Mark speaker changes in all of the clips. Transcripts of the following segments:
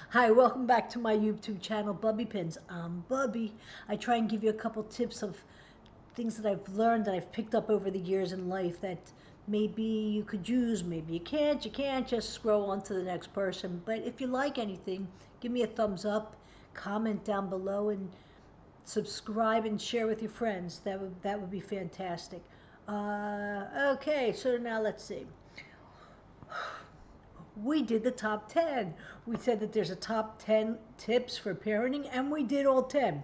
Speaker 1: Hi, welcome back to my YouTube channel, Bubbie Pins. I'm Bubbie. I try and give you a couple tips of things that I've learned that I've picked up over the years in life that maybe you could use, maybe you can't. You can't just scroll on to the next person. But if you like anything, give me a thumbs up, comment down below, and subscribe and share with your friends. That would be fantastic. Okay, so now let's see. We did the top 10. We said that there's a top 10 tips for parenting, and we did all 10.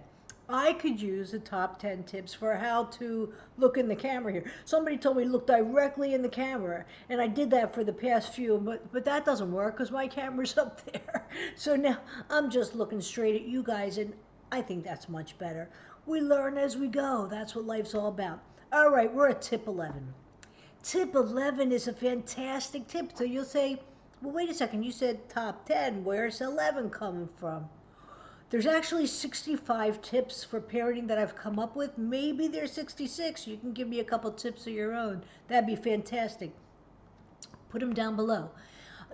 Speaker 1: I could use the top 10 tips for how to look in the camera here. Somebody told me to look directly in the camera, and I did that for the past few, but that doesn't work because my camera's up there. So now I'm just looking straight at you guys, and I think that's much better. We learn as we go. That's what life's all about. All right, we're at tip 11. Tip 11 is a fantastic tip. So you'll say, well, wait a second, you said top 10. Where's 11 coming from? There's actually 65 tips for parenting that I've come up with. Maybe there's 66. You can give me a couple tips of your own. That'd be fantastic. Put them down below.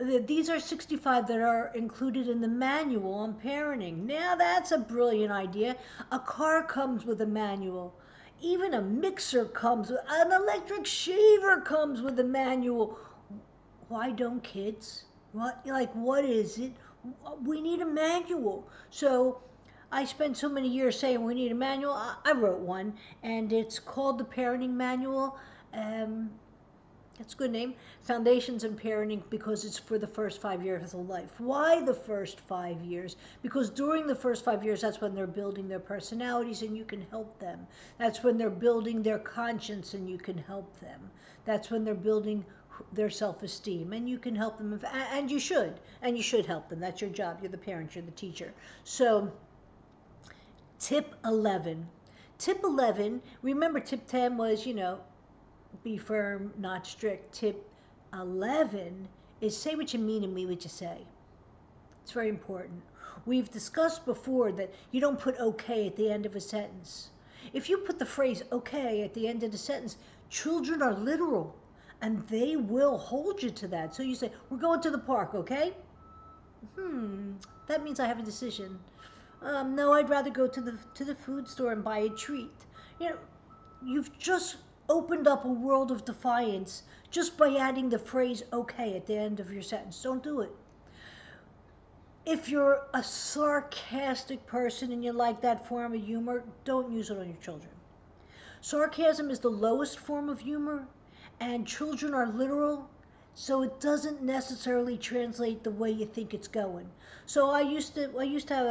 Speaker 1: These are 65 that are included in the manual on parenting. Now that's a brilliant idea. A car comes with a manual. Even a mixer comes with, an electric shaver comes with a manual. Why don't kids? What is it? We need a manual. So I spent so many years saying we need a manual. I wrote one, and it's called the Parenting Manual. That's a good name. Foundations in Parenting, because it's for the first 5 years of life. Why the first 5 years? Because during the first 5 years, that's when they're building their personalities and you can help them. That's when they're building their conscience and you can help them. That's when they're building their self-esteem and you can help them. And you should help them. That's your job. You're the parent, you're the teacher. So tip 11. Tip 11, remember tip 10 was, be firm, not strict. Tip 11 is say what you mean and mean what you say. It's very important. We've discussed before that you don't put okay at the end of a sentence. If you put the phrase okay at the end of the sentence, children are literal and they will hold you to that. So you say, we're going to the park, okay? That means I have a decision. No, I'd rather go to the food store and buy a treat. You've just opened up a world of defiance just by adding the phrase okay at the end of your sentence. Don't do it. If you're a sarcastic person and you like that form of humor, don't use it on your children. Sarcasm is the lowest form of humor, and children are literal, so it doesn't necessarily translate the way you think it's going. So I used to have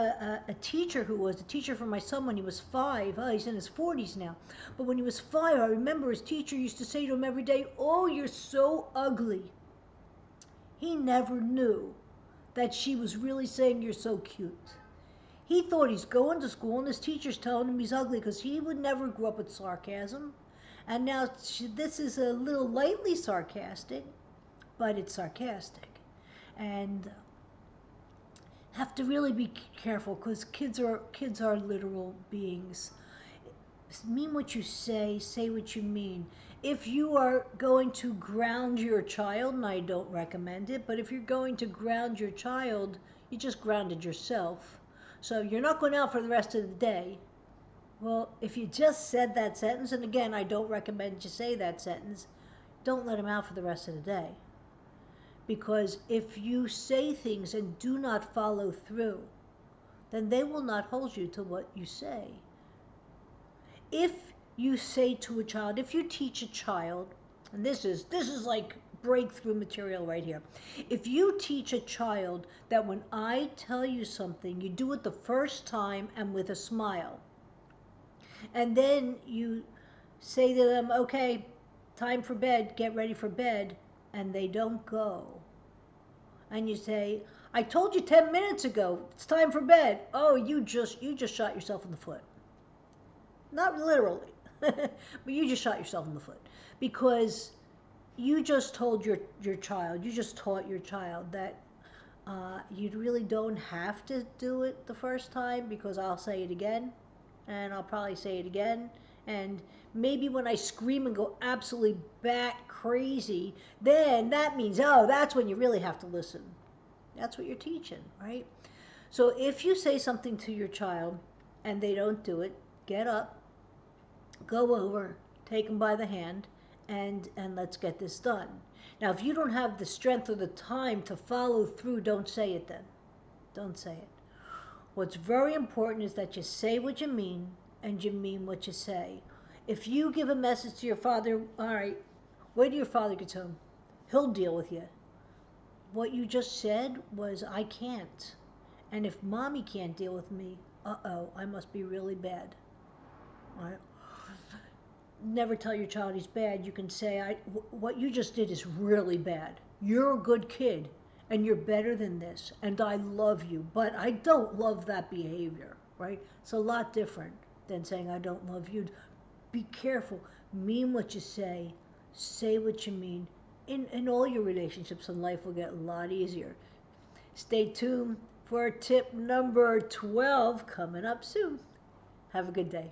Speaker 1: a teacher who was a teacher for my son when he was 5. Oh, he's in his 40s now. But when he was 5, I remember his teacher used to say to him every day, "Oh, you're so ugly." He never knew that she was really saying you're so cute. He thought he's going to school and his teacher's telling him he's ugly because he would never grow up with sarcasm. And now this is a little lightly sarcastic, but it's sarcastic. And have to really be careful because kids are literal beings. Mean what you say what you mean. If you are going to ground your child, and I don't recommend it, but if you're going to ground your child, you just grounded yourself. So you're not going out for the rest of the day. Well, if you just said that sentence, and again, I don't recommend you say that sentence, don't let them out for the rest of the day. Because if you say things and do not follow through, then they will not hold you to what you say. If you say to a child, if you teach a child, and this is like breakthrough material right here. If you teach a child that when I tell you something, you do it the first time and with a smile, and then you say to them, okay, time for bed, get ready for bed, and they don't go, and you say, I told you 10 minutes ago, it's time for bed. Oh, you just shot yourself in the foot. Not literally, but you just shot yourself in the foot because you just told your child, you just taught your child that you really don't have to do it the first time because I'll say it again and I'll probably say it again. And maybe when I scream and go absolutely bat crazy, then that means, oh, that's when you really have to listen. That's what you're teaching, right? So if you say something to your child and they don't do it, get up, go over, take them by the hand, and let's get this done. Now, if you don't have the strength or the time to follow through, don't say it then. Don't say it. What's very important is that you say what you mean and you mean what you say. If you give a message to your father, all right, wait till your father gets home. He'll deal with you. What you just said was, I can't. And if mommy can't deal with me, uh-oh, I must be really bad. All right? Never tell your child he's bad. You can say, what you just did is really bad. You're a good kid, and you're better than this, and I love you, but I don't love that behavior, right? It's a lot different than saying, I don't love you. Be careful. Mean what you say what you mean. In all your relationships in life will get a lot easier. Stay tuned for tip number 12 coming up soon. Have a good day.